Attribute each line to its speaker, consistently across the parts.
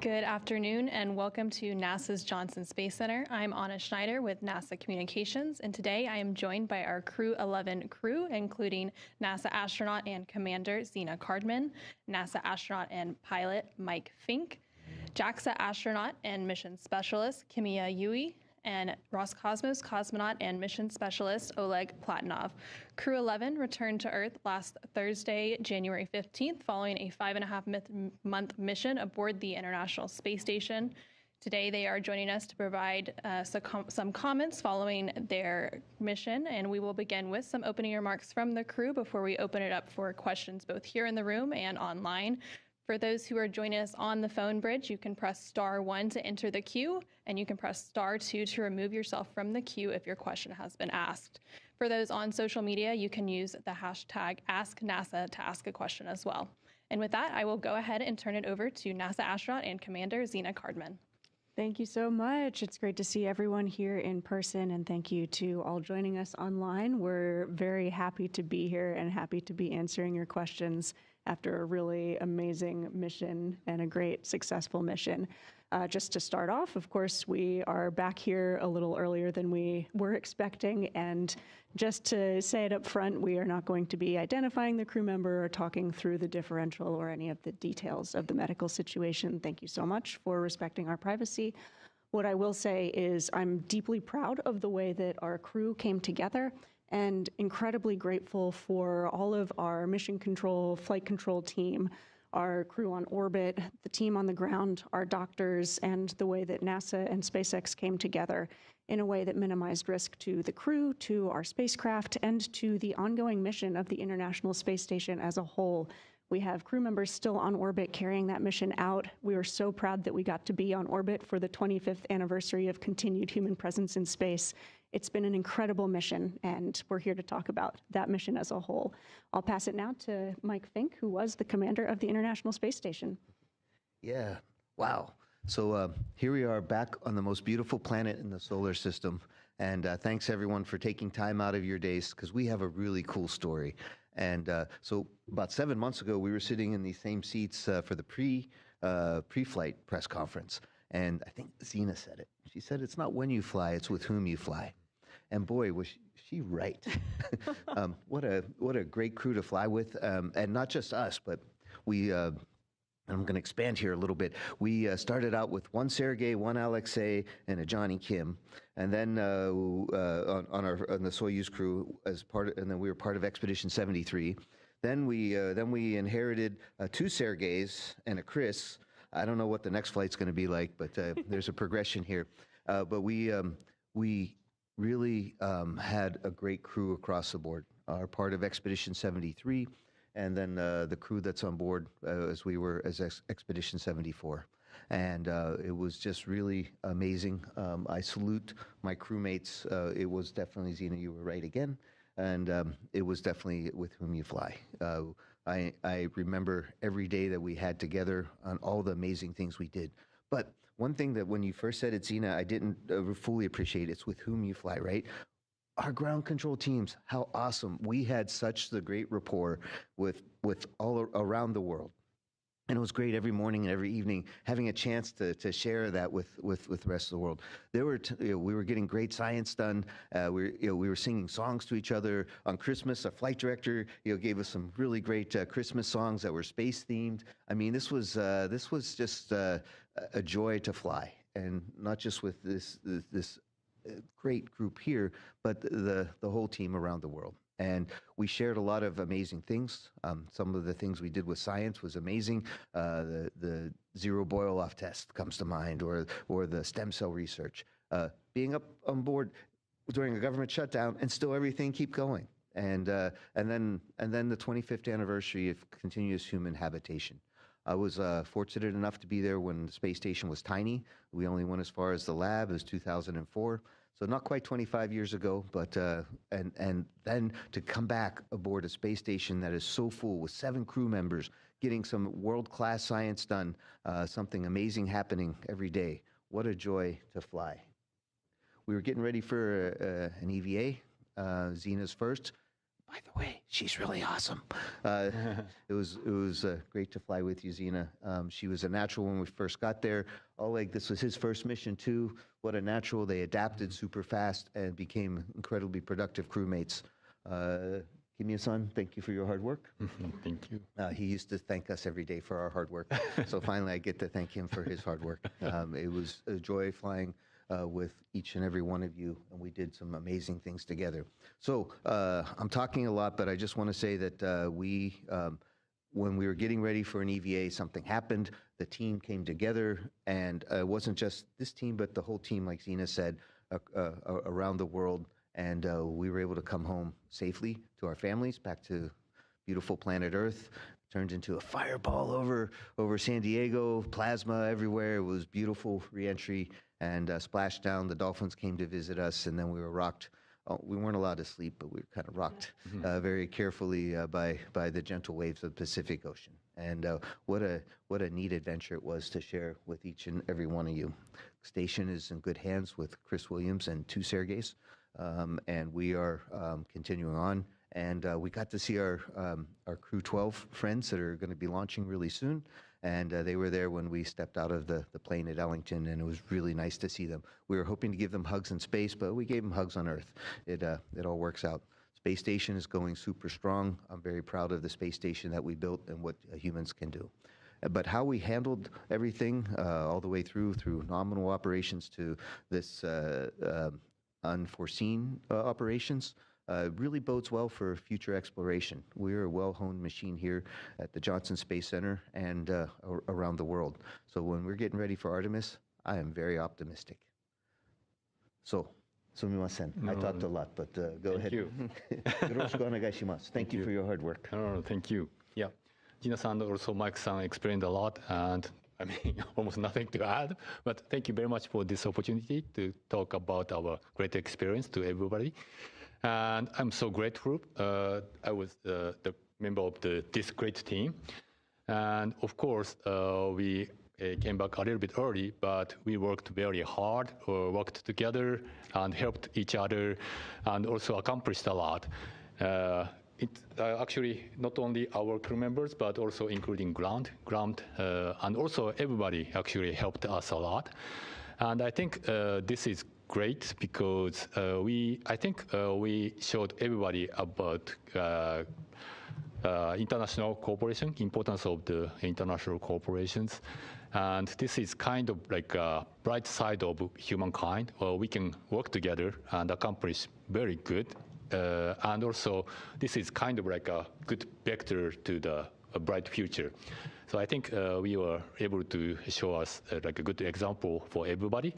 Speaker 1: Good afternoon and welcome to NASA's Johnson Space Center. I'm Anna Schneider with NASA Communications, and today I am joined by our Crew 11 crew, including NASA astronaut and commander Zena Cardman, NASA astronaut and pilot Mike Fink, JAXA astronaut and mission specialist Kimia Yui, and Roscosmos cosmonaut and mission specialist Oleg Platonov. Crew 11 returned to Earth last Thursday, January 15th, following a 5.5-month mission aboard the International Space Station. Today, they are joining us to provide some comments following their mission, and we will begin with some opening remarks from the crew before we open it up for questions both here in the room and online. For those who are joining us on the phone bridge, you can press *1 to enter the queue, and you can press *2 to remove yourself from the queue if your question has been asked. For those on social media, you can use the hashtag AskNASA to ask a question as well. And with that, I will go ahead and turn it over to NASA astronaut and commander Zena Cardman.
Speaker 2: Thank you so much. It's great to see everyone here in person, and thank you to all joining us online. We're very happy to be here and happy to be answering your questions after a really amazing mission and a great successful mission. Just to start off, of course, we are back here a little earlier than we were expecting, and just to say it up front, we are not going to be identifying the crew member or talking through the differential or any of the details of the medical situation. Thank you so much for respecting our privacy. What I will say is I'm deeply proud of the way that our crew came together and incredibly grateful for all of our mission control, flight control team, our crew on orbit, the team on the ground, our doctors, and the way that NASA and SpaceX came together in a way that minimized risk to the crew, to our spacecraft, and to the ongoing mission of the International Space Station as a whole. We have crew members still on orbit carrying that mission out. We are so proud that we got to be on orbit for the 25th anniversary of continued human presence in space. It's been an incredible mission, and we're here to talk about that mission as a whole. I'll pass it now to Mike Fink, who was the commander of the International Space Station.
Speaker 3: Yeah, wow. So here we are back on the most beautiful planet in the solar system. And thanks everyone for taking time out of your days, because we have a really cool story. And so about 7 months ago, we were sitting in these same seats for the pre-flight press conference. And I think Zena said it. She said, "It's not when you fly, it's with whom you fly." And boy, was she right. What a great crew to fly with. And not just us, but we, I'm going to expand here a little bit. We started out with one Sergei, one Alexei, and a Johnny Kim. And then on the Soyuz crew and then we were part of Expedition 73. Then we inherited two Sergeys and a Chris. I don't know what the next flight's going to be like, but there's a progression here. But we really had a great crew across the board. Our part of Expedition 73, and then the crew that's on board as Expedition 74. And it was just really amazing. I salute my crewmates. It was definitely, Zena, you were right again. And it was definitely with whom you fly. I remember every day that we had together on all the amazing things we did. But one thing that when you first said it, Zena, I didn't fully appreciate, it's with whom you fly, right? Our ground control teams, how awesome. We had such the great rapport with all around the world. And it was great every morning and every evening having a chance to share that with the rest of the world. We were getting great science done. We were singing songs to each other. On Christmas, our flight director gave us some really great Christmas songs that were space themed. I mean, this was just a joy to fly, and not just with this great group here, but the whole team around the world. And we shared a lot of amazing things. Some of the things we did with science was amazing. The zero boil-off test comes to mind, or the stem cell research. Being up on board during a government shutdown and still everything keep going. And then the 25th anniversary of continuous human habitation. I was fortunate enough to be there when the space station was tiny. We only went as far as the lab. It was 2004. So not quite 25 years ago, but and then to come back aboard a space station that is so full with 7 crew members, getting some world-class science done, something amazing happening every day. What a joy to fly. We were getting ready for an EVA, Zena's first. by the way, she's really awesome. It was great to fly with you, Zena. She was a natural when we first got there. Oleg, this was his first mission too. What a natural. They adapted super fast and became incredibly productive crewmates. Kimya-san, thank you for your hard work.
Speaker 4: Thank you.
Speaker 3: He used to thank us every day for our hard work. So finally, I get to thank him for his hard work. It was a joy flying with each and every one of you, and we did some amazing things together. So I'm talking a lot, but I just want to say that when we were getting ready for an EVA, something happened. The team came together, and it wasn't just this team, but the whole team, like Zena said, around the world. And we were able to come home safely to our families, back to beautiful planet Earth. Turned into a fireball over San Diego, plasma everywhere. It was beautiful reentry and splashdown. The dolphins came to visit us, and then we were rocked. Oh, we weren't allowed to sleep, but we were kind of rocked very carefully by the gentle waves of the Pacific Ocean. And what a neat adventure it was to share with each and every one of you. Station is in good hands with Chris Williams and two Sergeys, and we are continuing on. And we got to see our Crew 12 friends that are going to be launching really soon. And they were there when we stepped out of the plane at Ellington, and it was really nice to see them. We were hoping to give them hugs in space, but we gave them hugs on Earth. It all works out. Space station is going super strong. I'm very proud of the space station that we built and what humans can do. But how we handled everything all the way through nominal operations to this unforeseen operations, really bodes well for future exploration. We're a well-honed machine here at the Johnson Space Center and around the world. So when we're getting ready for Artemis, I am very optimistic. So, sumimasen. I talked a lot, but go ahead.
Speaker 4: Thank you.
Speaker 3: Yoroshiku onegaishimasu. Thank you for your hard work.
Speaker 4: No, thank you. Yeah. Gina-san and also Mike-san explained a lot, and I mean, almost nothing to add, but thank you very much for this opportunity to talk about our great experience to everybody. And I'm so grateful. I was the member of this great team. And of course, we came back a little bit early, but we worked very hard, worked together and helped each other and also accomplished a lot. It actually not only our crew members, but also including ground, and also everybody actually helped us a lot. And I think this is great because I think we showed everybody about international cooperation, importance of the international corporations. And this is kind of like a bright side of humankind, where we can work together and accomplish very good. And also, this is kind of like a good vector to a bright future. So I think we were able to show us like a good example for everybody.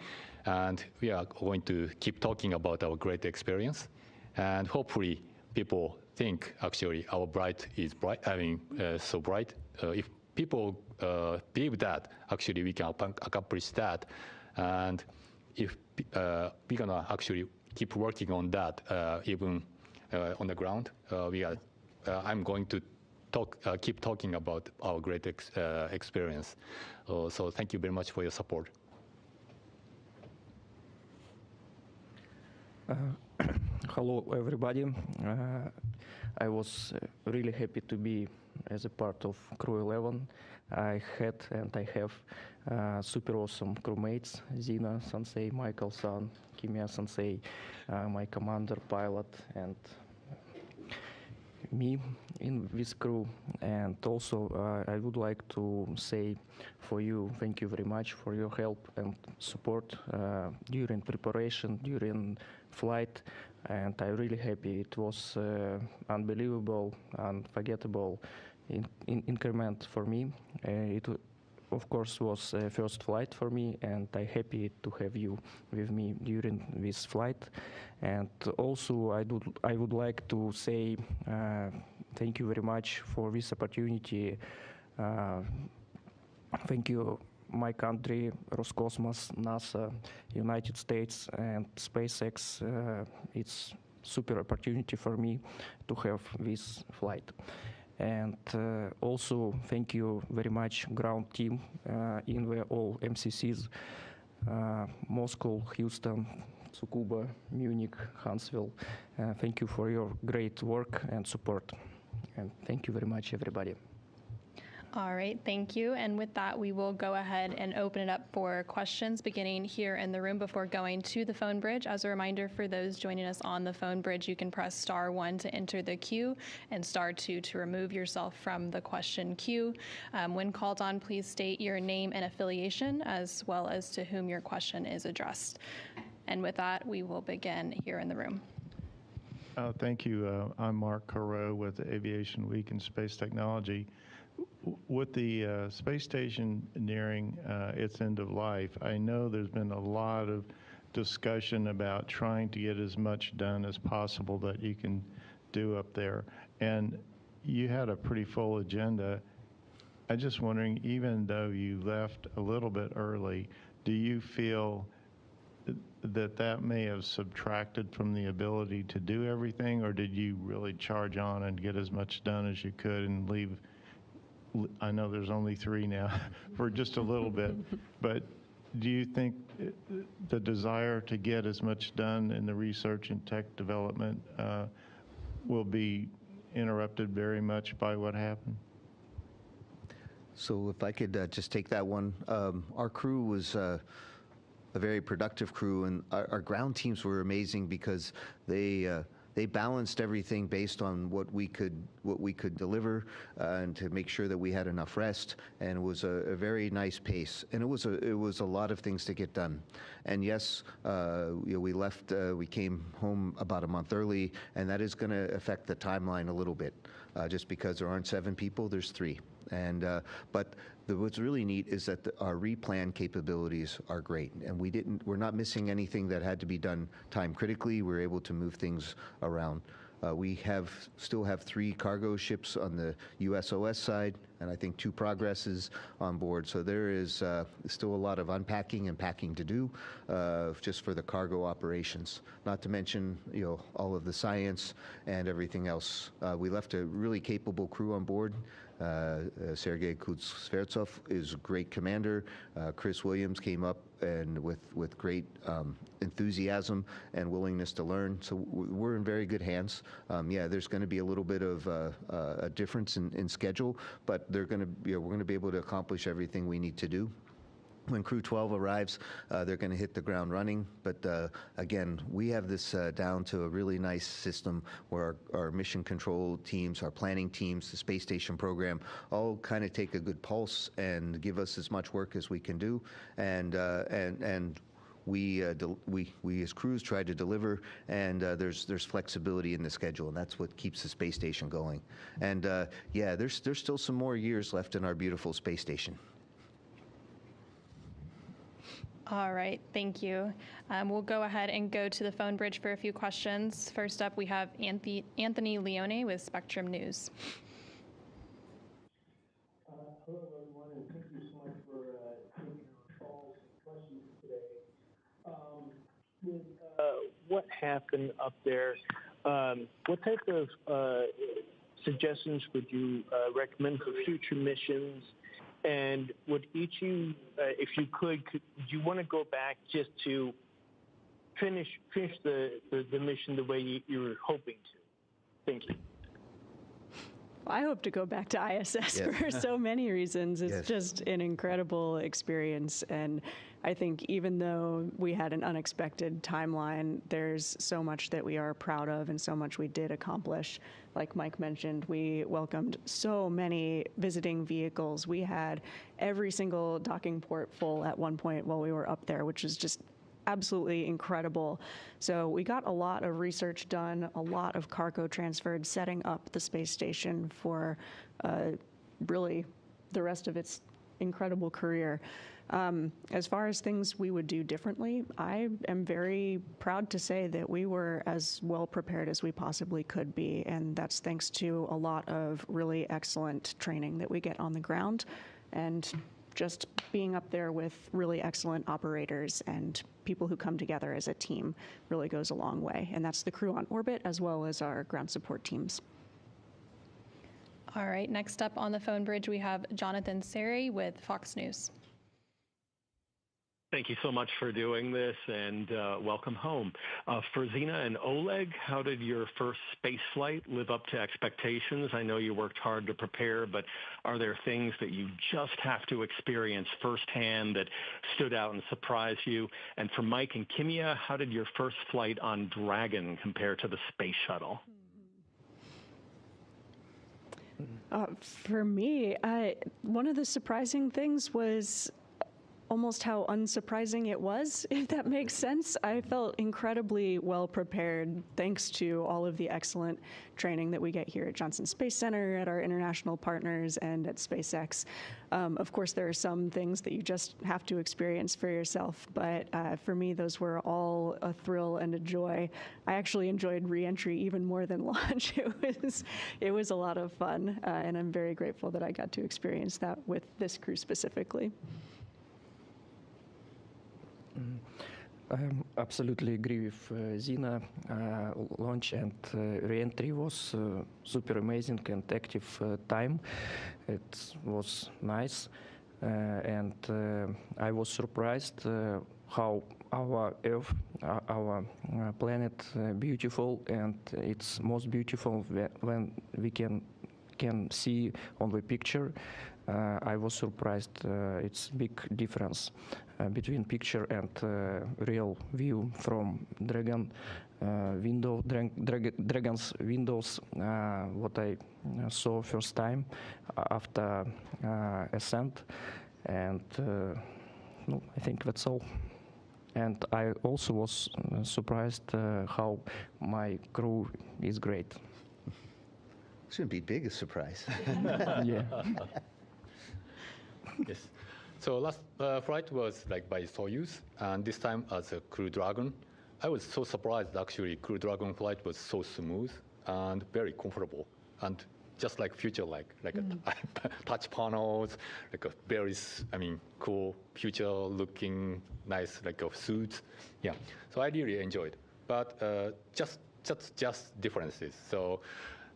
Speaker 4: And we are going to keep talking about our great experience. And hopefully people think actually our bright is bright, so bright. If people believe that, actually we can accomplish that. And if we're gonna actually keep working on that, even on the ground, I'm going to keep talking about our great experience. So thank you very much for your support.
Speaker 5: Hello, everybody. I was really happy to be as a part of Crew 11. I had and I have super awesome crewmates: Zena Sensei, Michael San, Kimya Sensei, my commander, pilot, and me in this crew. And also I would like to say for you, thank you very much for your help and support during preparation, during flight. And I'm really happy. It was unbelievable, unforgettable increment for me. It of course was a first flight for me, and I'm happy to have you with me during this flight. And also I would like to say thank you very much for this opportunity. Thank you, my country, Roscosmos, NASA, United States, and SpaceX. It's super opportunity for me to have this flight. And also thank you very much, ground team in the all MCCs, Moscow, Houston, Tsukuba, Munich, Huntsville. Thank you for your great work and support. And thank you very much, everybody.
Speaker 1: All right, thank you. And with that, we will go ahead and open it up for questions beginning here in the room before going to the phone bridge. As a reminder for those joining us on the phone bridge, you can press *1 to enter the queue and *2 to remove yourself from the question queue. When called on, please state your name and affiliation as well as to whom your question is addressed. And with that, we will begin here in the room.
Speaker 6: Thank you. I'm Mark Carreau with Aviation Week in Space Technology. With the space station nearing its end of life, I know there's been a lot of discussion about trying to get as much done as possible that you can do up there. And you had a pretty full agenda. I'm just wondering, even though you left a little bit early, do you feel that may have subtracted from the ability to do everything, or did you really charge on and get as much done as you could and leave? I know there's only 3 now for just a little bit, but do you think the desire to get as much done in the research and tech development will be interrupted very much by what happened?
Speaker 3: So if I could just take that one. Our crew was a very productive crew, and our ground teams were amazing because they balanced everything based on what we could deliver, and to make sure that we had enough rest. And it was a very nice pace, and it was a lot of things to get done. And yes, we left. We came home about a month early, and that is going to affect the timeline a little bit. Just because there aren't 7 people, there's 3. And but what's really neat is that our replan capabilities are great, and we're not missing anything that had to be done time critically. We're able to move things around. We still have 3 cargo ships on the USOS side, and I think 2 Progresses on board. So there is still a lot of unpacking and packing to do, just for the cargo operations. Not to mention, all of the science and everything else. We left a really capable crew on board. Sergei Kuznetsov is a great commander. Chris Williams came up and with great enthusiasm and willingness to learn. So we're in very good hands. Yeah, there's going to be a little bit of a difference in schedule, but we're going to be able to accomplish everything we need to do. When Crew 12 arrives, they're going to hit the ground running. But again, we have this down to a really nice system where our mission control teams, our planning teams, the space station program, all kind of take a good pulse and give us as much work as we can do. And we as crews try to deliver, and there's flexibility in the schedule, and that's what keeps the space station going. And yeah, there's still some more years left in our beautiful space station.
Speaker 1: All right, thank you. We'll go ahead and go to the phone bridge for a few questions. First up, we have Anthony Leone with Spectrum News.
Speaker 7: Hello, everyone, and thank you so much for taking our calls and questions today. With what happened up there, what type of suggestions would you recommend for future missions? And would each of you, if you could you want to go back just to finish the mission the way you were hoping to? Thank you.
Speaker 2: I hope to go back to ISS for so many reasons. It's just an incredible experience. And I think even though we had an unexpected timeline, there's so much that we are proud of and so much we did accomplish. Like Mike mentioned, we welcomed so many visiting vehicles. We had every single docking port full at one point while we were up there, which is just absolutely incredible. So we got a lot of research done, a lot of cargo transferred, setting up the space station for really the rest of its incredible career. As far as things we would do differently, I am very proud to say that we were as well prepared as we possibly could be, and that's thanks to a lot of really excellent training that we get on the ground, and just being up there with really excellent operators and people who come together as a team really goes a long way. And that's the crew on orbit as well as our ground support teams.
Speaker 1: All right, next up on the phone bridge, we have Jonathan Seri with Fox News.
Speaker 7: Thank you so much for doing this, and welcome home. For Zina and Oleg, how did your first space flight live up to expectations? I know you worked hard to prepare, but are there things that you just have to experience firsthand that stood out and surprised you? And for Mike and Kimia, how did your first flight on Dragon compare to the space shuttle?
Speaker 2: For me, one of the surprising things was almost how unsurprising it was, if that makes sense. I felt incredibly well prepared thanks to all of the excellent training that we get here at Johnson Space Center, at our international partners, and at SpaceX. Of course, there are some things that you just have to experience for yourself, but for me, those were all a thrill and a joy. I actually enjoyed re-entry even more than launch. It was a lot of fun, and I'm very grateful that I got to experience that with this crew specifically.
Speaker 5: I absolutely agree with Zina. Launch and re-entry was super amazing and active time. It was nice, and I was surprised how our Earth, our planet, beautiful, and it's most beautiful when we can see on the picture. I was surprised. It's big difference between picture and real view from Dragon's windows. What I saw first time after ascent, and no, I think that's all. And I also was surprised how my crew is great.
Speaker 3: Shouldn't be big a surprise.
Speaker 5: Yeah.
Speaker 4: Yes. So last flight was like by Soyuz, and this time as a Crew Dragon. I was so surprised actually. Crew Dragon flight was so smooth and very comfortable, and just like future, like touch panels, like a very, cool future-looking, nice like a suit. Yeah. So I really enjoyed, but just differences. So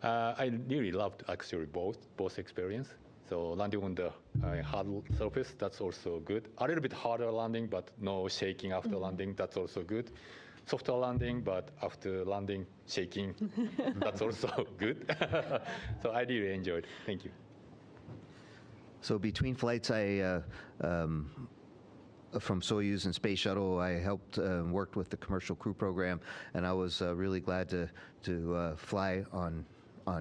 Speaker 4: I really loved actually both experience. So landing on the hard surface, that's also good. A little bit harder landing, but no shaking after landing, that's also good. Softer landing, but after landing, shaking, that's also good. So I really enjoyed. Thank you.
Speaker 3: So between flights, from Soyuz and Space Shuttle, I helped worked with the commercial crew program, and I was really glad to fly on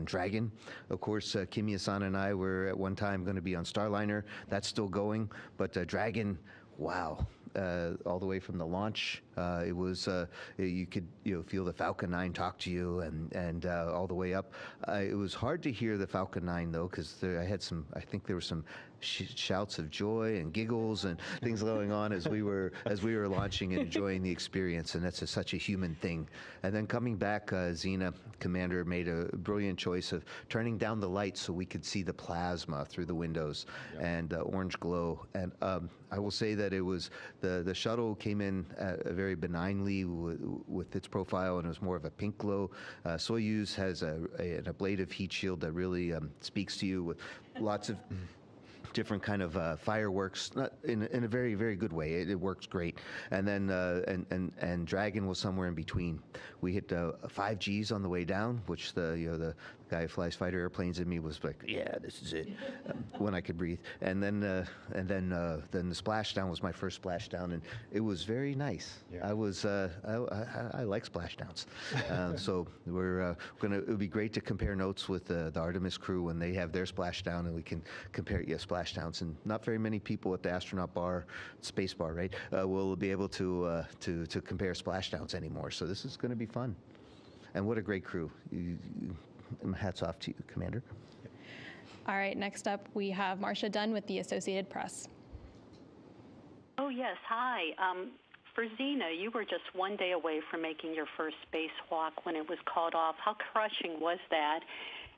Speaker 3: Dragon. Of course, Kimia-san and I were at one time going to be on Starliner. That's still going, but Dragon, wow. All the way from the launch, it was you could feel the Falcon 9 talk to you, and all the way up. It was hard to hear the Falcon 9 though, because I think there were some shouts of joy and giggles and things going on as we were launching and enjoying the experience, and that's such a human thing. And then coming back, Zina, Commander, made a brilliant choice of turning down the lights so we could see the plasma through the windows and orange glow. And I will say that it was the shuttle came in very benignly with its profile, and it was more of a pink glow. Soyuz has an ablative heat shield that really speaks to you with lots of different kind of fireworks, not in a very, very good way. It works great. And then and Dragon was somewhere in between. We hit 5 Gs on the way down, which the guy who flies fighter airplanes in me was like, yeah, this is it, when I could breathe. And then the splashdown was my first splashdown, and it was very nice. Yeah. I like splashdowns. So it would be great to compare notes with the Artemis crew when they have their splashdown, and we can compare splashdowns. And not very many people at the astronaut bar, space bar, right, will be able to compare splashdowns anymore. So this is going to be fun. And what a great crew. Hats off to you, Commander.
Speaker 1: All right, next up we have Marcia Dunn with the Associated Press.
Speaker 8: Oh, yes. Hi. For Zina, you were just one day away from making your first spacewalk when it was called off. How crushing was that?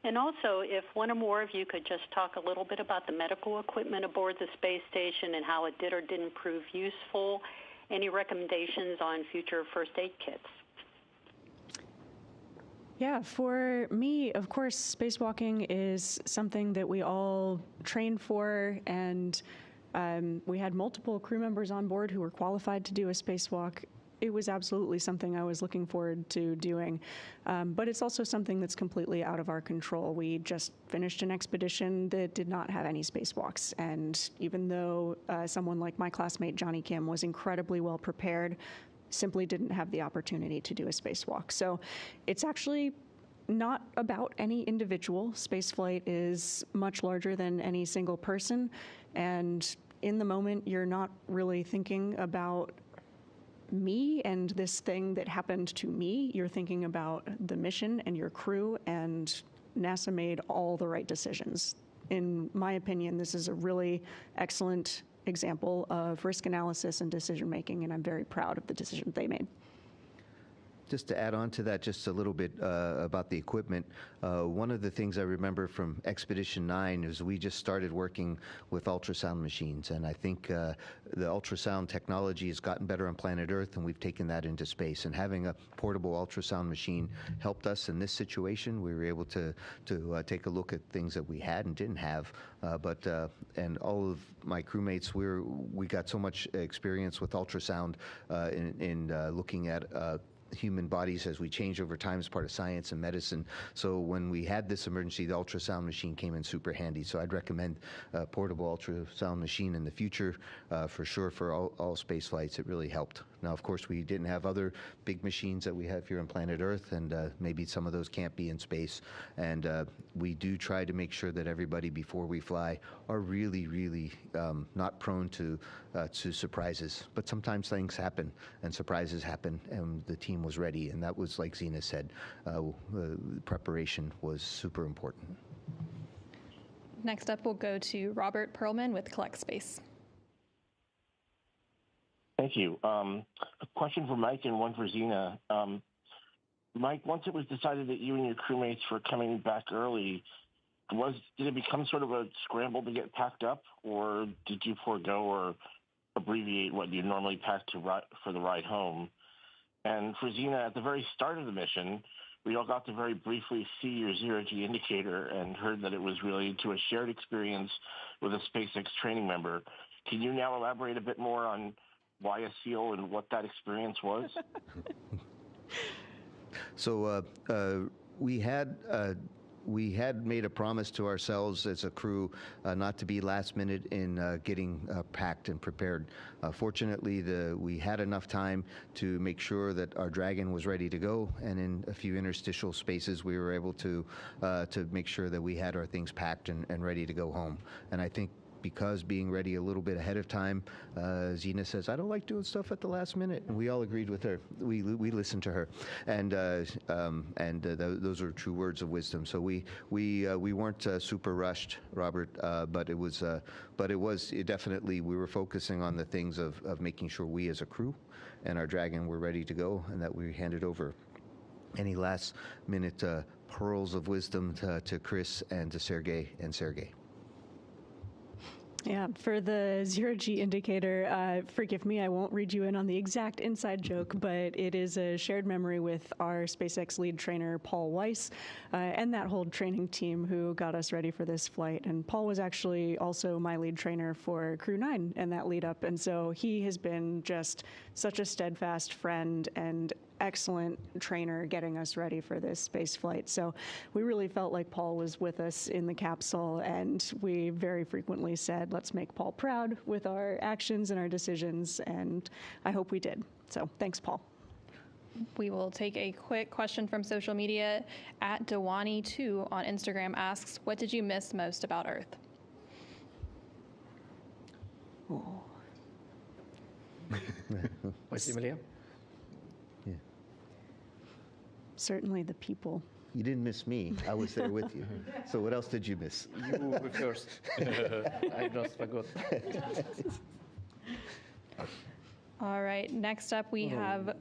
Speaker 8: And also, if one or more of you could just talk a little bit about the medical equipment aboard the space station and how it did or didn't prove useful. Any recommendations on future first aid kits?
Speaker 2: Yeah, for me, of course, spacewalking is something that we all train for, and We had multiple crew members on board who were qualified to do a spacewalk. It was absolutely something I was looking forward to doing. But it's also something that's completely out of our control. We just finished an expedition that did not have any spacewalks. And even though someone like my classmate Johnny Kim was incredibly well prepared, simply didn't have the opportunity to do a spacewalk. So it's actually not about any individual. Spaceflight is much larger than any single person. And in the moment, you're not really thinking about me and this thing that happened to me. You're thinking about the mission and your crew, and NASA made all the right decisions. In my opinion, this is a really excellent example of risk analysis and decision making, and I'm very proud of the decision they made.
Speaker 3: Just to add on to that just a little bit about the equipment, one of the things I remember from Expedition 9 is we just started working with ultrasound machines, and I think the ultrasound technology has gotten better on planet Earth, and we've taken that into space. And having a portable ultrasound machine helped us in this situation. We were able to take a look at things that we had and didn't have, and all of my crewmates, we got so much experience with ultrasound in looking at human bodies as we change over time as part of science and medicine. So when we had this emergency, the ultrasound machine came in super handy. So I'd recommend a portable ultrasound machine in the future for sure for all space flights. It really helped. Now, of course, we didn't have other big machines that we have here on planet Earth, and maybe some of those can't be in space. And we do try to make sure that everybody before we fly are really, really not prone to surprises. But sometimes things happen and surprises happen, and the team was ready. And that was, like Zena said, preparation was super important.
Speaker 1: Next up, we'll go to Robert Perlman with Collect Space.
Speaker 9: Thank you. A question for Mike and one for Zena. Mike, once it was decided that you and your crewmates were coming back early, did it become sort of a scramble to get packed up, or did you forego or abbreviate what you normally pack for the ride home? And for Zena, at the very start of the mission, we all got to very briefly see your zero-G indicator and heard that it was related to a shared experience with a SpaceX training member. Can you now elaborate a bit more on why a SEAL and what that experience was?
Speaker 3: So we had made a promise to ourselves as a crew not to be last minute in getting packed and prepared. Fortunately, we had enough time to make sure that our Dragon was ready to go, and in a few interstitial spaces, we were able to make sure that we had our things packed and ready to go home. And I think because being ready a little bit ahead of time, Zena says, I don't like doing stuff at the last minute. And we all agreed with her. We listened to her. And those are true words of wisdom. So we weren't super rushed, Robert, but it was definitely, we were focusing on the things of making sure we as a crew and our Dragon were ready to go, and that we handed over any last minute pearls of wisdom to Chris and to Sergey and Sergey.
Speaker 2: Yeah, for the zero-G indicator, forgive me, I won't read you in on the exact inside joke, but it is a shared memory with our SpaceX lead trainer, Paul Weiss, and that whole training team who got us ready for this flight. And Paul was actually also my lead trainer for Crew 9 and that lead up. And so he has been just such a steadfast friend and excellent trainer getting us ready for this space flight. So we really felt like Paul was with us in the capsule, and we very frequently said, let's make Paul proud with our actions and our decisions, and I hope we did. So thanks, Paul.
Speaker 1: We will take a quick question from social media. At Dewani2 on Instagram asks, what did you miss most about Earth?
Speaker 2: Oh.
Speaker 5: Emilia?
Speaker 2: Certainly the people.
Speaker 3: You didn't miss me. I was there with you. So what else did you miss?
Speaker 5: You were first. I just forgot.
Speaker 3: All
Speaker 1: right. Next up, we have.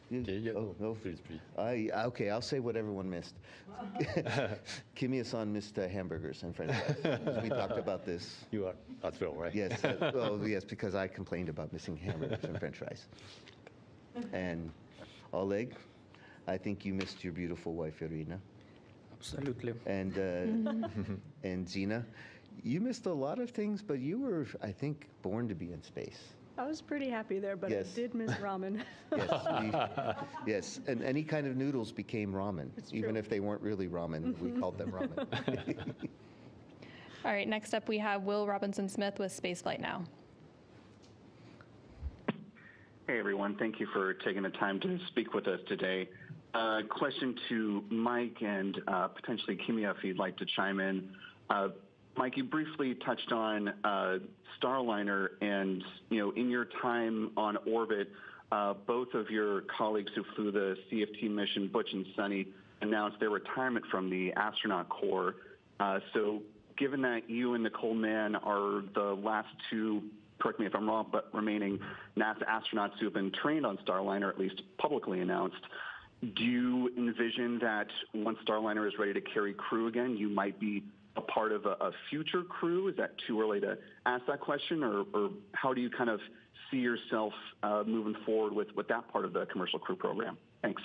Speaker 3: Please. Okay, I'll say what everyone missed. Kimia-san missed hamburgers and French fries. We talked about this.
Speaker 4: You are as well, right?
Speaker 3: Yes. Yes, because I complained about missing hamburgers and French fries. And Oleg, I think you missed your beautiful wife, Irina.
Speaker 5: Absolutely.
Speaker 3: And Zena, you missed a lot of things, but you were, I think, born to be in space.
Speaker 2: I was pretty happy there, but
Speaker 3: Yes.
Speaker 2: I did miss ramen.
Speaker 3: Yes, and any kind of noodles became ramen, even if they weren't really ramen. We called them ramen.
Speaker 1: All right, next up we have Will Robinson Smith with Spaceflight Now.
Speaker 10: Hey everyone, thank you for taking the time to speak with us today. Question to Mike and potentially Kimia if you'd like to chime in. Mike, you briefly touched on Starliner and, in your time on orbit, both of your colleagues who flew the CFT mission, Butch and Sunny, announced their retirement from the astronaut corps. So given that you and Nicole Mann are the last two, correct me if I'm wrong, but remaining NASA astronauts who have been trained on Starliner, at least publicly announced, do you envision that once Starliner is ready to carry crew again, you might be a part of a future crew? Is that too early to ask that question, or how do you kind of see yourself moving forward with that part of the commercial crew program? Thanks.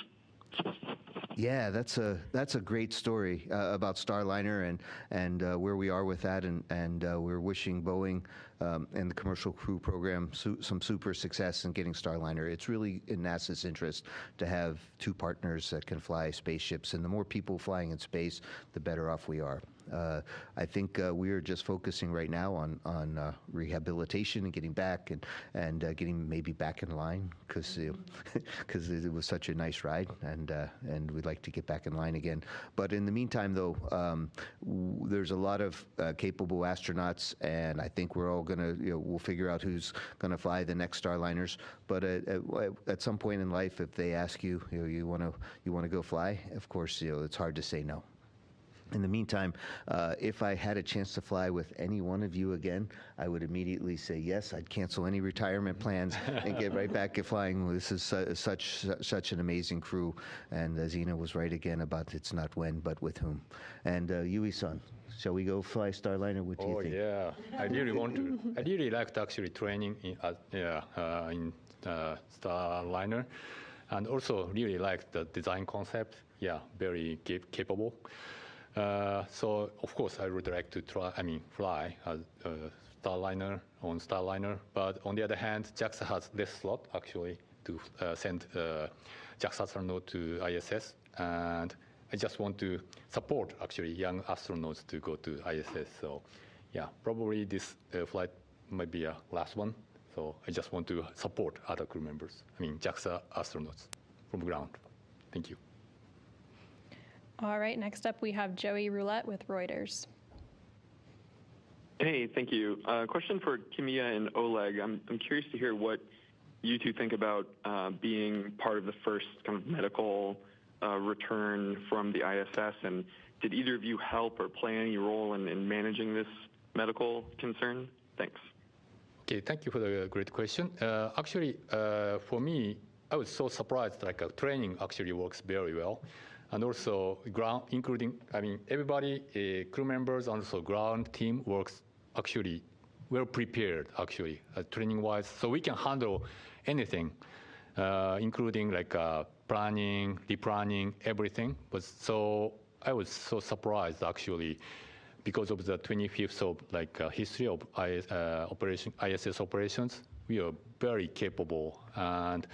Speaker 3: Yeah, that's a great story about Starliner and where we are with that, and we're wishing Boeing and the commercial crew program some super success in getting Starliner. It's really in NASA's interest to have two partners that can fly spaceships, and the more people flying in space, the better off we are. I think we are just focusing right now on rehabilitation and getting back and getting maybe back in line because it was such a nice ride, and we'd like to get back in line again. But in the meantime, though, there's a lot of capable astronauts, and I think we're all gonna we'll figure out who's gonna fly the next Starliners. But at some point in life, if they ask you, you wanna go fly, of course, it's hard to say no. In the meantime, if I had a chance to fly with any one of you again, I would immediately say yes. I'd cancel any retirement plans and get right back to flying. This is such an amazing crew, and Zena was right again about it's not when, but with whom. And Yui-san, shall we go fly Starliner? What do you think?
Speaker 4: Oh yeah, I really want to. I really liked actually training in Starliner, and also really liked the design concept. Yeah, very capable. So of course I would like to fly Starliner on Starliner, but on the other hand, JAXA has less slot actually to send JAXA astronaut to ISS, and I just want to support actually young astronauts to go to ISS. So yeah, probably this flight might be a last one. So I just want to support other crew members. JAXA astronauts from ground. Thank you.
Speaker 1: All right, next up we have Joey Roulette with Reuters.
Speaker 11: Hey, thank you. Question for Kimia and Oleg. I'm curious to hear what you two think about being part of the first kind of medical return from the ISS, and did either of you help or play any role in managing this medical concern? Thanks.
Speaker 4: Okay, thank you for the great question. Actually, for me, I was so surprised, training actually works very well. And also ground, including, everybody, crew members, and also ground team works actually well prepared, actually, training-wise. So we can handle anything, including planning, replanning, everything. But so I was so surprised, actually, because of the 25th of history of ISS operations. We are very capable, and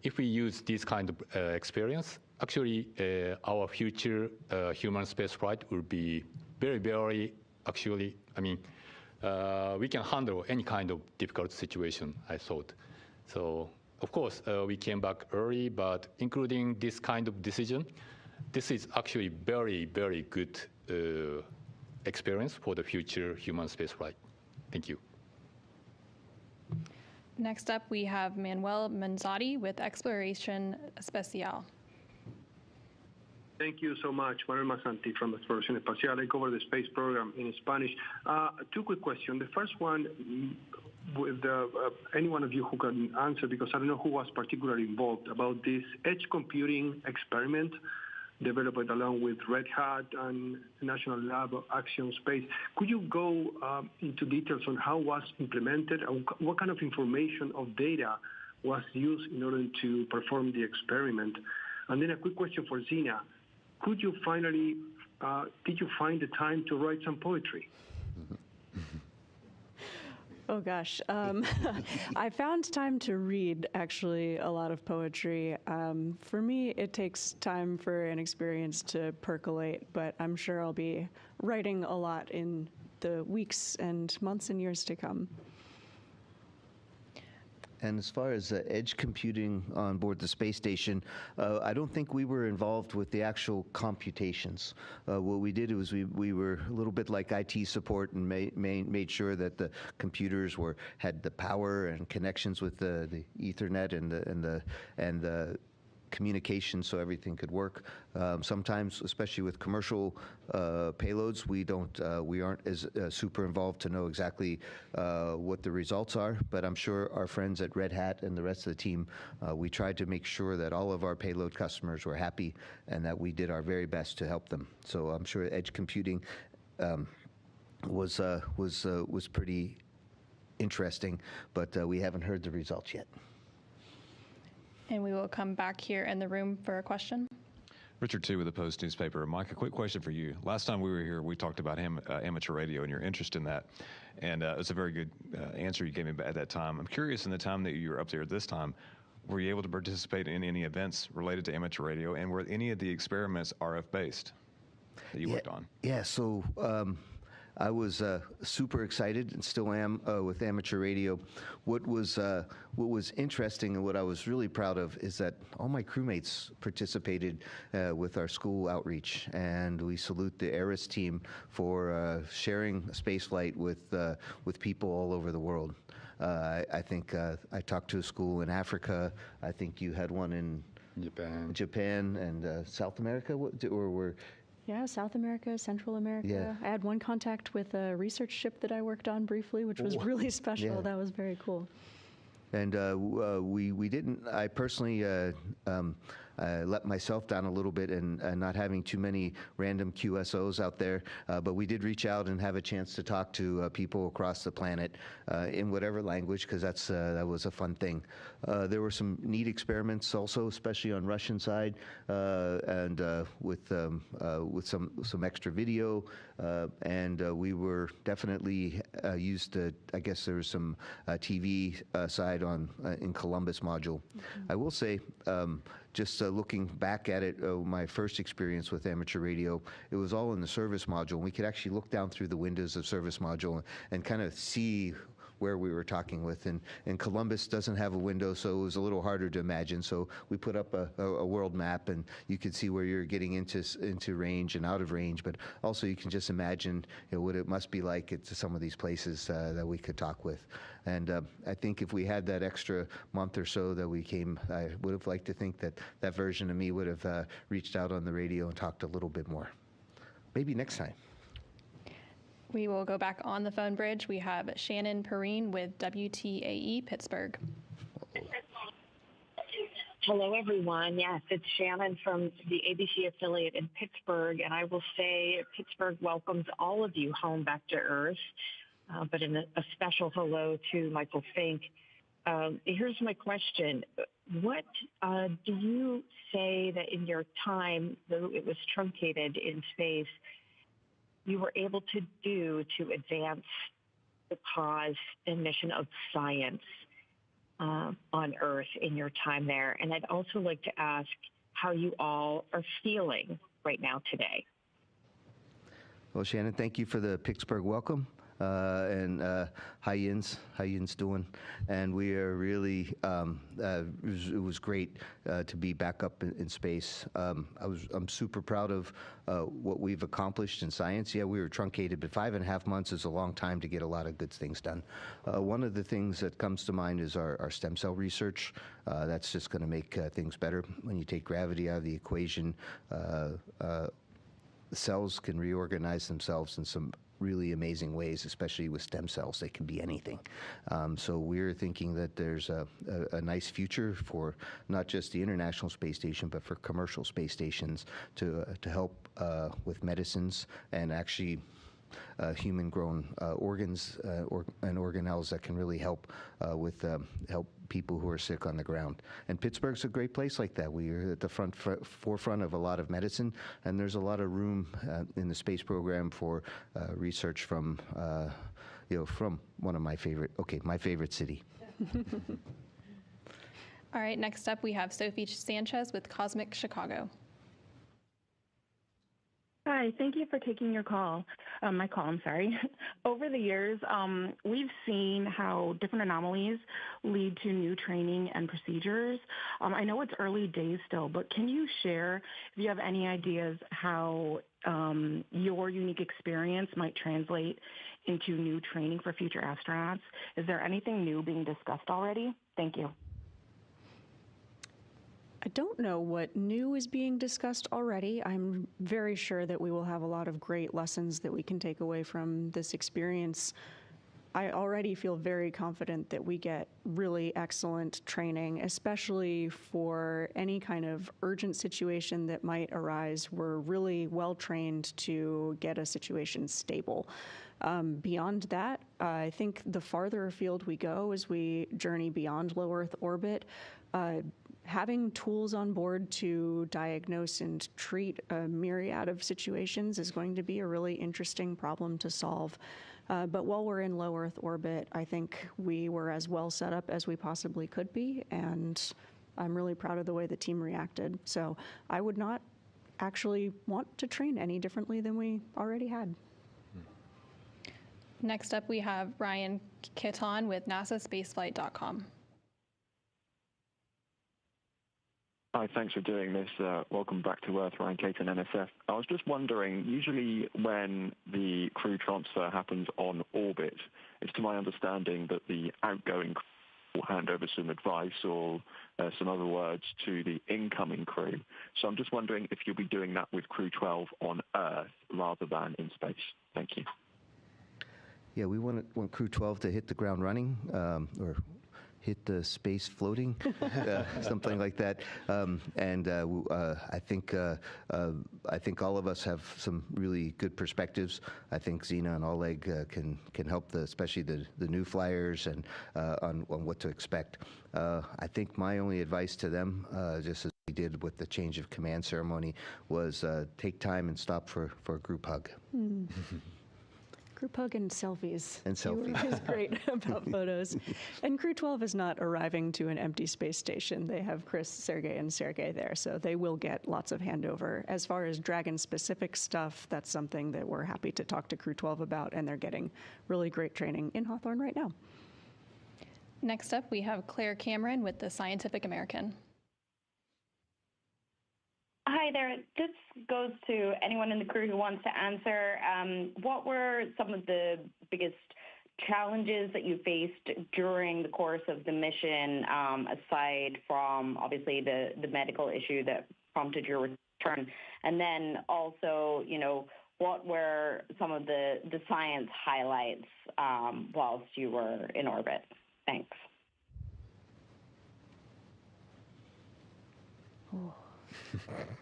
Speaker 4: if we use this kind of experience, actually, our future human spaceflight will be very, very, actually, we can handle any kind of difficult situation, I thought. So, of course, we came back early, but including this kind of decision, this is actually very, very good experience for the future human spaceflight. Thank you.
Speaker 1: Next up, we have Manuel Manzotti with Exploration Especial.
Speaker 12: Thank you so much. Manuel Manzotti from Exploration Especial. I cover the space program in Spanish. Two quick questions. The first one, with any one of you who can answer, because I don't know who was particularly involved, about this edge computing experiment developed along with Red Hat and National Lab of Axiom Space. Could you go into details on how it was implemented and what kind of information of data was used in order to perform the experiment? And then a quick question for Zena. Could you finally, did you find the time to write some poetry?
Speaker 2: Oh gosh, I found time to read actually a lot of poetry. For me, it takes time for an experience to percolate, but I'm sure I'll be writing a lot in the weeks and months and years to come.
Speaker 3: And as far as edge computing on board the space station, I don't think we were involved with the actual computations. What we did was we were a little bit like IT support and made sure that the computers had the power and connections with the Ethernet and the communication so everything could work. Sometimes, especially with commercial payloads, we aren't as super involved to know exactly what the results are, but I'm sure our friends at Red Hat and the rest of the team, we tried to make sure that all of our payload customers were happy and that we did our very best to help them. So I'm sure edge computing was pretty interesting, but we haven't heard the results yet.
Speaker 1: And we will come back here in the room for a question.
Speaker 13: Richard Two with the Post newspaper. Mike, a quick question for you. Last time we were here, we talked about amateur radio and your interest in that. And it's a very good answer you gave me at that time. I'm curious, in the time that you were up there this time, were you able to participate in any events related to amateur radio? And were any of the experiments RF-based that you worked on?
Speaker 3: Yeah, so I was super excited and still am with amateur radio. What was interesting and what I was really proud of is that all my crewmates participated with our school outreach, and we salute the ARIS team for sharing spaceflight with people all over the world. I think I talked to a school in Africa. I think you had one in Japan and South America, or were.
Speaker 2: Yeah, South America, Central America.
Speaker 3: Yeah.
Speaker 2: I had one contact with a research ship that I worked on briefly, which was really special.
Speaker 3: Yeah.
Speaker 2: That was very cool.
Speaker 3: And we didn't, I personally let myself down a little bit and not having too many random QSOs out there, but we did reach out and have a chance to talk to people across the planet in whatever language, because that was a fun thing. There were some neat experiments also, especially on Russian side, and with some extra video, and we were definitely used to, I guess there was some TV side on in Columbus module. I will say, just looking back at it, my first experience with amateur radio, it was all in the service module. And we could actually look down through the windows of service module and kind of see where we were talking with. And Columbus doesn't have a window, so it was a little harder to imagine. So we put up a world map, and you could see where you're getting into range and out of range. But also you can just imagine what it must be like at some of these places that we could talk with. And I think if we had that extra month or so that we came, I would have liked to think that that version of me would have reached out on the radio and talked a little bit more. Maybe next time.
Speaker 1: We will go back on the phone bridge. We have Shannon Perrine with WTAE Pittsburgh.
Speaker 14: Hello, everyone. Yes, it's Shannon from the ABC affiliate in Pittsburgh, and I will say Pittsburgh welcomes all of you home back to Earth, but a special hello to Michael Fink. Here's my question. What do you say that in your time, though it was truncated in space, you were able to do to advance the cause and mission of science on Earth in your time there? And I'd also like to ask how you all are feeling right now today.
Speaker 3: Well, Shannon, thank you for the Pittsburgh welcome. And how yin's doing? And we are really, it was great to be back up in space. I'm super proud of what we've accomplished in science. Yeah, we were truncated, but 5.5 months is a long time to get a lot of good things done. One of the things that comes to mind is our stem cell research. That's just going to make things better. When you take gravity out of the equation, cells can reorganize themselves in some really amazing ways, especially with stem cells. They can be anything. So we're thinking that there's a nice future for not just the International Space Station, but for commercial space stations to help with medicines and actually human-grown organs and organelles that can really help with help people who are sick on the ground. And Pittsburgh's a great place like that. We are at the forefront of a lot of medicine, and there's a lot of room in the space program for research from, from one of my favorite city.
Speaker 1: All right, next up we have Sophie Sanchez with Cosmic Chicago.
Speaker 15: Hi, thank you for taking my call. Over the years, we've seen how different anomalies lead to new training and procedures. I know it's early days still, but can you share if you have any ideas how your unique experience might translate into new training for future astronauts? Is there anything new being discussed already? Thank you.
Speaker 2: I don't know what new is being discussed already. I'm very sure that we will have a lot of great lessons that we can take away from this experience. I already feel very confident that we get really excellent training, especially for any kind of urgent situation that might arise. We're really well trained to get a situation stable. Beyond that, I think the farther afield we go as we journey beyond low Earth orbit, having tools on board to diagnose and treat a myriad of situations is going to be a really interesting problem to solve. But while we're in low Earth orbit, I think we were as well set up as we possibly could be, and I'm really proud of the way the team reacted. So I would not actually want to train any differently than we already had.
Speaker 1: Next up, we have Ryan Kitan with NASASpaceflight.com.
Speaker 16: Hi, thanks for doing this. Welcome back to Earth, Ryan Caton, NSF. I was just wondering, usually when the crew transfer happens on orbit, it's to my understanding that the outgoing crew will hand over some advice or some other words to the incoming crew. So I'm just wondering if you'll be doing that with Crew 12 on Earth rather than in space. Thank you.
Speaker 3: Yeah, we want Crew 12 to hit the ground running, or hit the space floating, something like that. I think all of us have some really good perspectives. I think Zena and Oleg can help, especially the new flyers, and on what to expect. I think my only advice to them, just as we did with the change of command ceremony, was take time and stop for a group hug.
Speaker 2: Group hug and selfies.
Speaker 3: And selfies.
Speaker 2: You were always great about photos. And Crew 12 is not arriving to an empty space station. They have Chris, Sergey, and Sergey there, so they will get lots of handover. As far as Dragon-specific stuff, that's something that we're happy to talk to Crew 12 about, and they're getting really great training in Hawthorne right now.
Speaker 1: Next up, we have Claire Cameron with the Scientific American.
Speaker 17: Hi there. This goes to anyone in the crew who wants to answer. What were some of the biggest challenges that you faced during the course of the mission, aside from obviously the medical issue that prompted your return? And then also, what were some of the science highlights whilst you were in orbit? Thanks.
Speaker 2: Oh.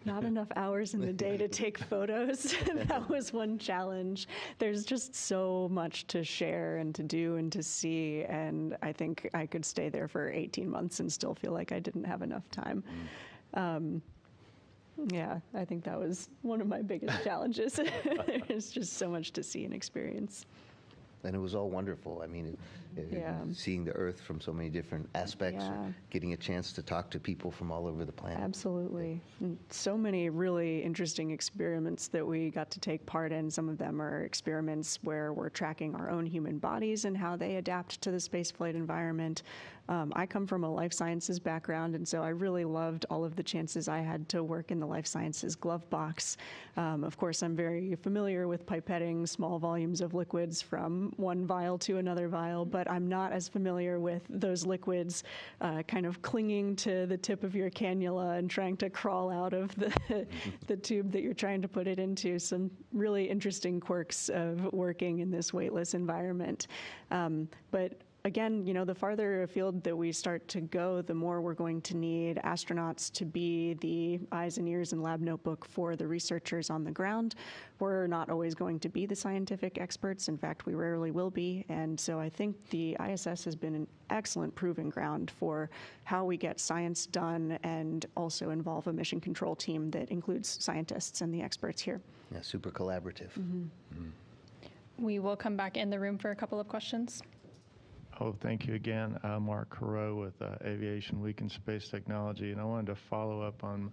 Speaker 2: Not enough hours in the day to take photos. That was one challenge. There's just so much to share and to do and to see, and I think I could stay there for 18 months and still feel like I didn't have enough time. Yeah, I think that was one of my biggest challenges. There's just so much to see and experience.
Speaker 3: And it was all wonderful. I mean, seeing the Earth from so many different aspects, getting a chance to talk to people from all over the planet.
Speaker 2: Absolutely. And so many really interesting experiments that we got to take part in. Some of them are experiments where we're tracking our own human bodies and how they adapt to the spaceflight environment. I come from a life sciences background, and so I really loved all of the chances I had to work in the life sciences glove box. Of course, I'm very familiar with pipetting small volumes of liquids from one vial to another vial, but I'm not as familiar with those liquids kind of clinging to the tip of your cannula and trying to crawl out of the tube that you're trying to put it into. Some really interesting quirks of working in this weightless environment. But again, the farther afield that we start to go, the more we're going to need astronauts to be the eyes and ears and lab notebook for the researchers on the ground. We're not always going to be the scientific experts. In fact, we rarely will be. And so I think the ISS has been an excellent proving ground for how we get science done and also involve a mission control team that includes scientists and the experts here.
Speaker 3: Yeah, super collaborative.
Speaker 1: We will come back in the room for a couple of questions.
Speaker 6: Oh, thank you again. I'm Mark Carreau with Aviation Week in Space Technology, and I wanted to follow up on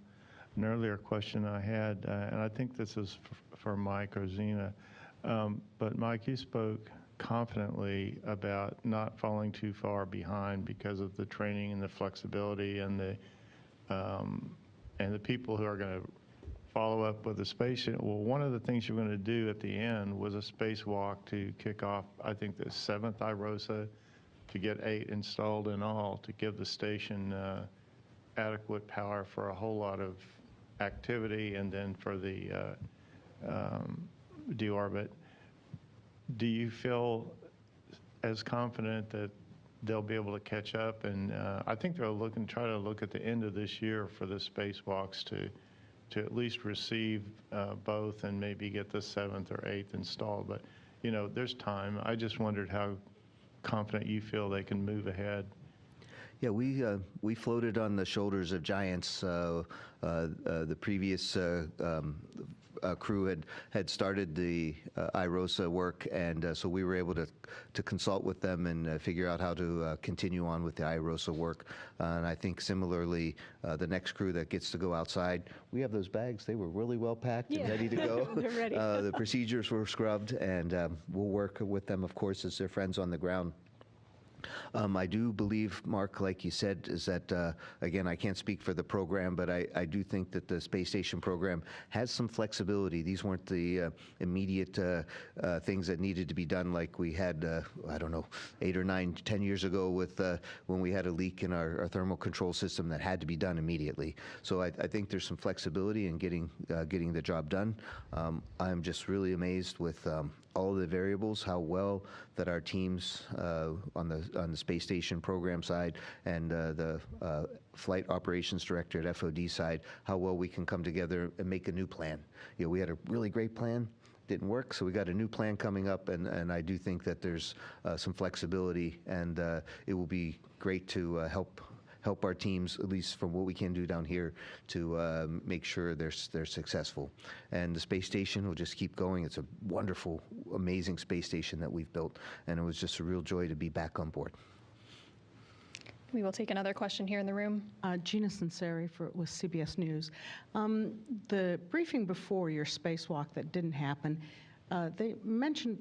Speaker 6: an earlier question I had, and I think this is for Mike or Zena. But Mike, you spoke confidently about not falling too far behind because of the training and the flexibility and the people who are going to follow up with the space. Well, one of the things you're going to do at the end was a spacewalk to kick off, I think, the 7th IROSA, to get 8 installed in all, to give the station adequate power for a whole lot of activity, and then for the deorbit. Do you feel as confident that they'll be able to catch up? And I think they're try to look at the end of this year for the spacewalks to at least receive both and maybe get the 7th or 8th installed. But, there's time. I just wondered how confident you feel they can move ahead.
Speaker 3: Yeah, we floated on the shoulders of giants. The previous crew had started the IROSA work, and so we were able to consult with them and figure out how to continue on with the IROSA work. And I think similarly, the next crew that gets to go outside, we have those bags. They were really well packed and ready to go.
Speaker 2: They're ready.
Speaker 3: The procedures were scrubbed, and we'll work with them, of course, as their friends on the ground. I do believe, Mark, like you said, is that, again, I can't speak for the program, but I do think that the space station program has some flexibility. These weren't the immediate things that needed to be done like we had, 8 or 9, 10 years ago with when we had a leak in our thermal control system that had to be done immediately. So I think there's some flexibility in getting the job done. I'm just really amazed with all of the variables, how well that our teams on the space station program side and the flight operations director at FOD side, how well we can come together and make a new plan. We had a really great plan, didn't work, so we got a new plan coming up, and I do think that there's some flexibility, and it will be great to help our teams, at least from what we can do down here, to make sure they're successful. And the space station will just keep going. It's a wonderful, amazing space station that we've built, and it was just a real joy to be back on board.
Speaker 1: We will take another question here in the room.
Speaker 18: Gina Sinceri with CBS News. The briefing before your spacewalk that didn't happen, they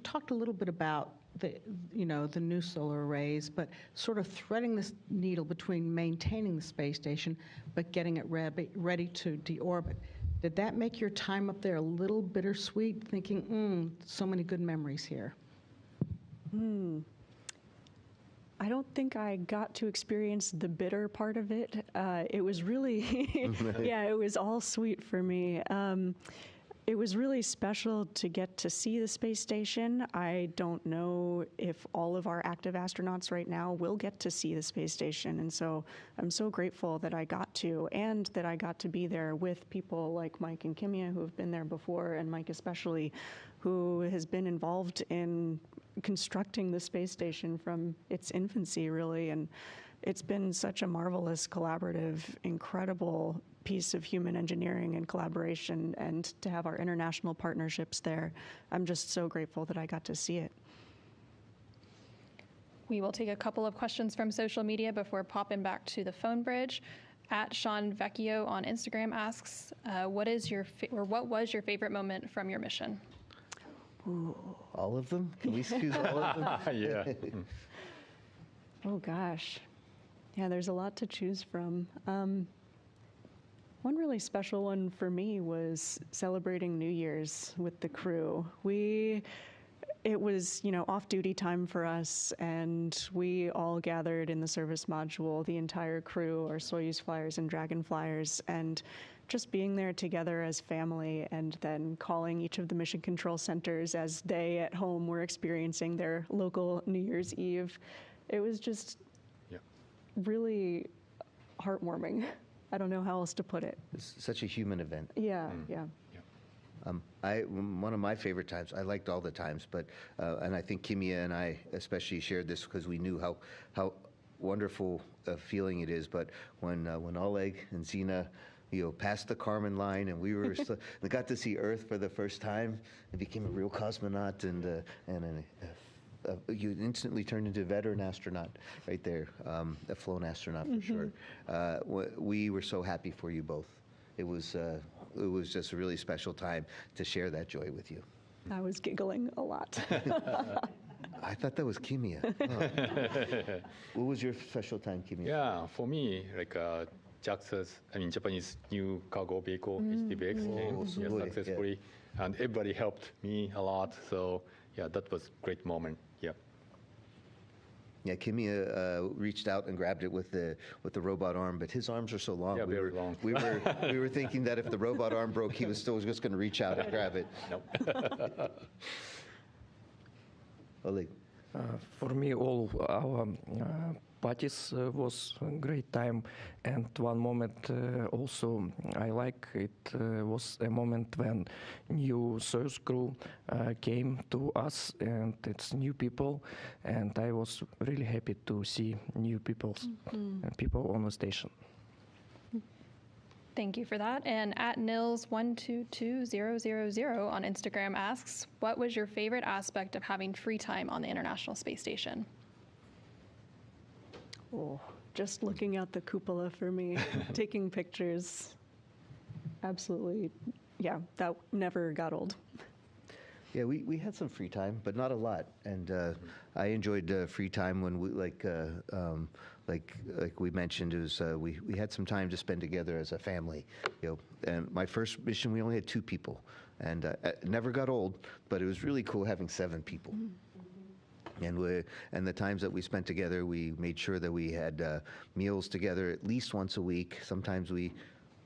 Speaker 18: talked a little bit about the new solar arrays, but sort of threading this needle between maintaining the space station but getting it ready to deorbit. Did that make your time up there a little bittersweet, thinking, so many good memories here?
Speaker 2: I don't think I got to experience the bitter part of it. It was really, it was all sweet for me. It was really special to get to see the space station. I don't know if all of our active astronauts right now will get to see the space station, and so I'm so grateful that I got to, and that I got to be there with people like Mike and Kimia who have been there before, and Mike especially, who has been involved in constructing the space station from its infancy, really, and it's been such a marvelous, collaborative, incredible piece of human engineering and collaboration, and to have our international partnerships there. I'm just so grateful that I got to see it.
Speaker 1: We will take a couple of questions from social media before popping back to the phone bridge. At Sean Vecchio on Instagram asks, what was your favorite moment from your mission?
Speaker 3: Ooh, all of them? Can we choose all of them?
Speaker 4: Yeah.
Speaker 2: Oh gosh. Yeah, there's a lot to choose from. One really special one for me was celebrating New Year's with the crew. It was, off-duty time for us, and we all gathered in the service module, the entire crew, our Soyuz flyers and Dragon flyers, and just being there together as family, and then calling each of the mission control centers as they at home were experiencing their local New Year's Eve. It was just
Speaker 4: Yeah.
Speaker 2: really heartwarming. I don't know how else to put it.
Speaker 3: It's such a human event.
Speaker 2: Yeah, yeah.
Speaker 3: One of my favorite times, I liked all the times, but, and I think Kimia and I especially shared this because we knew how wonderful a feeling it is, but when Oleg and Zina, passed the Kármán line and we got to see Earth for the first time and became a real cosmonaut and you instantly turned into a veteran astronaut right there, a flown astronaut for sure. We were so happy for you both. It was just a really special time to share that joy with you.
Speaker 2: I was giggling a lot.
Speaker 3: I thought that was Kimia. Oh. What was your special time, Kimia?
Speaker 4: Yeah, for me, like JAXA's, Japanese new cargo vehicle, HTBX, came successfully, and everybody helped me a lot. So yeah, that was a great moment. Yeah.
Speaker 3: Yeah, Kimia reached out and grabbed it with the robot arm, but his arms are so long.
Speaker 4: Yeah, very long.
Speaker 3: We were thinking that if the robot arm broke, he was still just going to reach out and grab it.
Speaker 4: Nope.
Speaker 3: Oleg.
Speaker 5: For me, all our parties was a great time, and one moment also I like it was a moment when new Soyuz crew came to us, and it's new people, and I was really happy to see new people on the station.
Speaker 1: Thank you for that. And at Nils122000 on Instagram asks, what was your favorite aspect of having free time on the International Space Station?
Speaker 2: Oh, just looking out the cupola for me, taking pictures. Absolutely. Yeah, that never got old.
Speaker 3: Yeah, we had some free time, but not a lot. And I enjoyed free time when we like we mentioned, it was we had some time to spend together as a family. And my first mission, we only had 2 people, and it never got old. But it was really cool having 7 people. And the times that we spent together, we made sure that we had meals together at least once a week. Sometimes we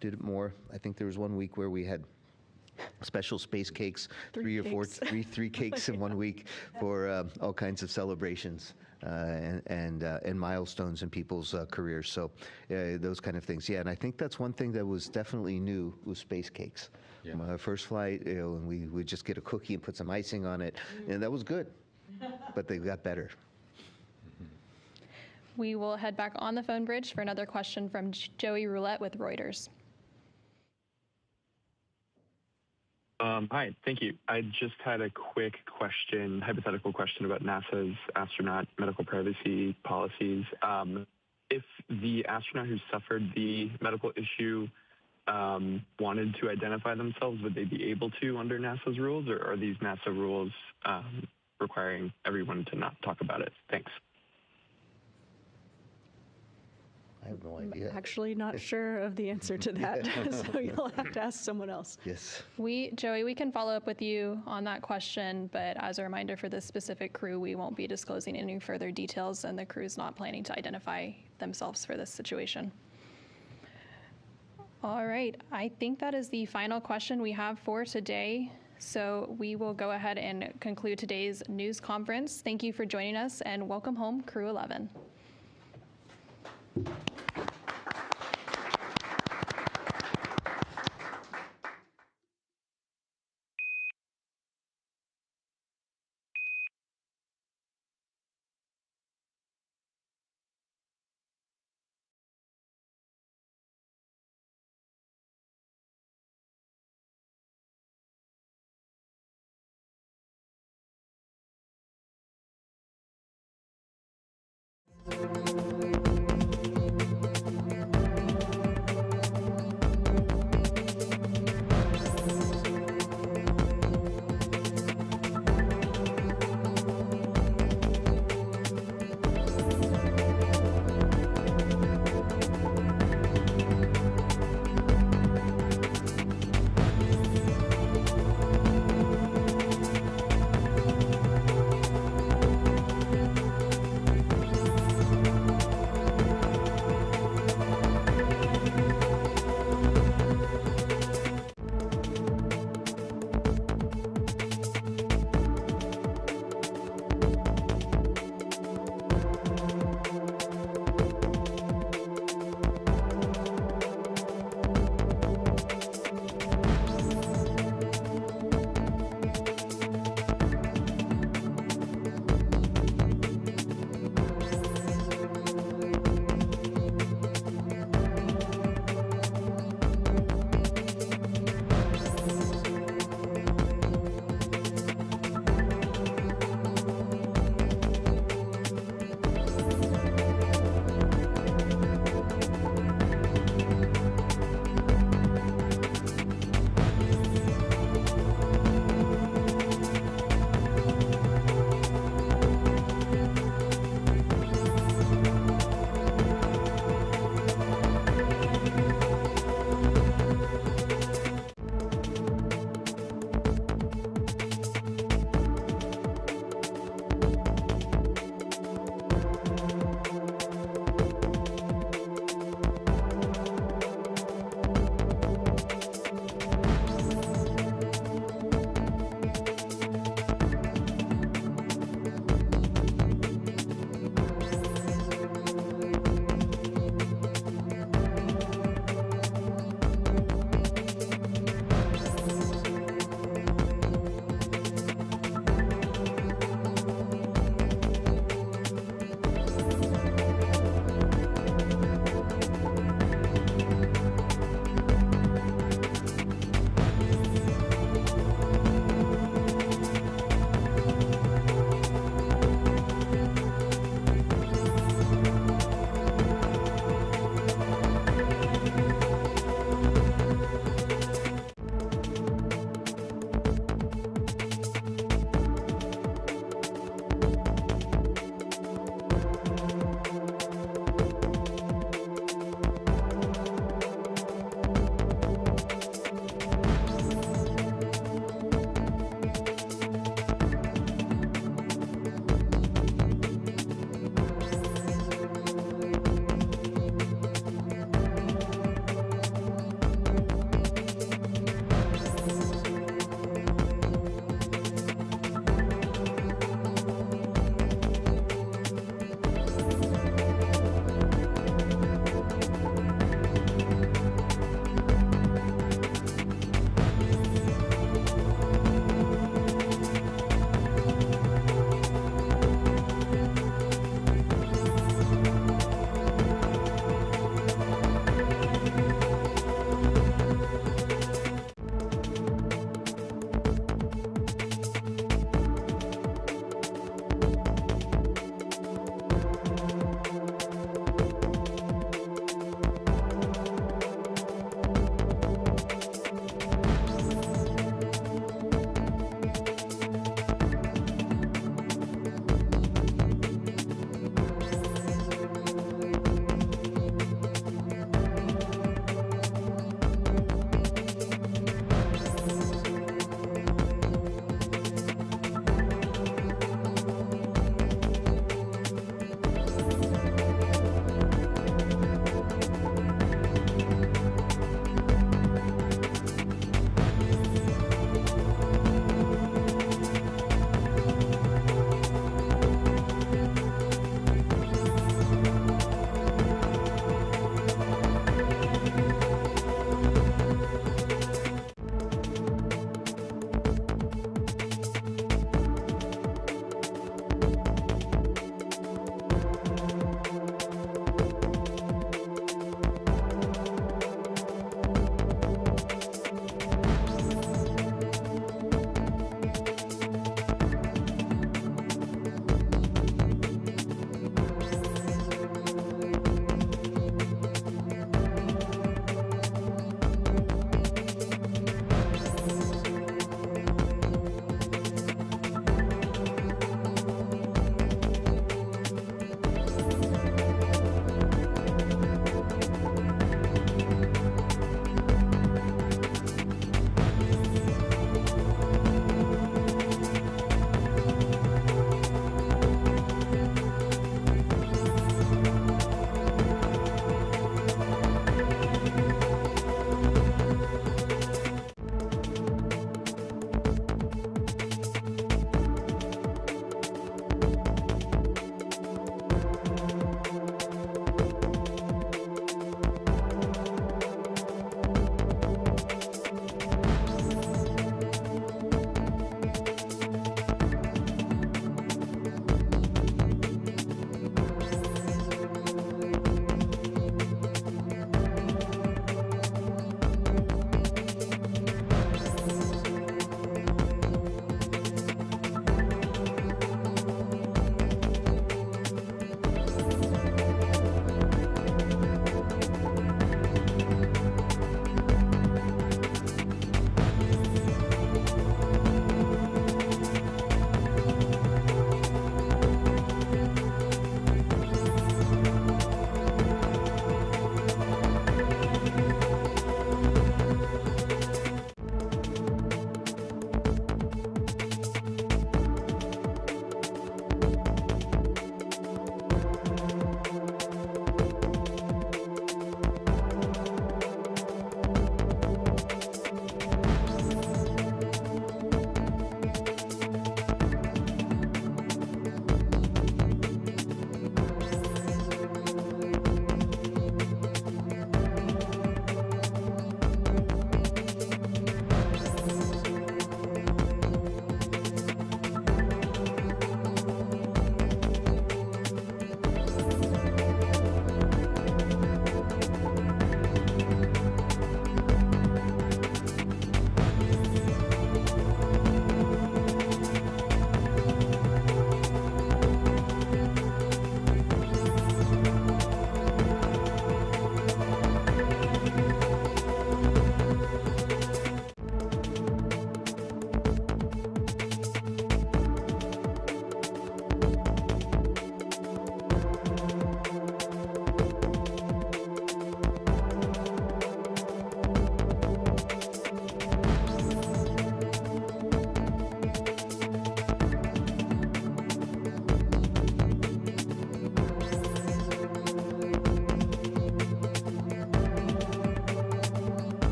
Speaker 3: did it more. I think there was one week where we had special space cakes, 3 or 4, 3 cakes in 1 week for all kinds of celebrations and milestones in people's careers. So those kind of things. Yeah, and I think that's one thing that was definitely new was space cakes. Yeah. My first flight, and we would just get a cookie and put some icing on it, and that was good. But they got better.
Speaker 1: We will head back on the phone bridge for another question from Joey Roulette with Reuters.
Speaker 11: Hi, thank you. I just had a quick question, hypothetical question about NASA's astronaut medical privacy policies. If the astronaut who suffered the medical issue wanted to identify themselves, would they be able to under NASA's rules, or are these NASA rules requiring everyone to not talk about it? Thanks.
Speaker 3: I have no idea.
Speaker 2: I'm actually not sure of the answer to that, so you'll have to ask someone else.
Speaker 3: Yes.
Speaker 1: Joey, we can follow up with you on that question, but as a reminder for this specific crew, we won't be disclosing any further details, and the crew is not planning to identify themselves for this situation. All right, I think that is the final question we have for today. So we will go ahead and conclude today's news conference. Thank you for joining us, and welcome home, Crew 11.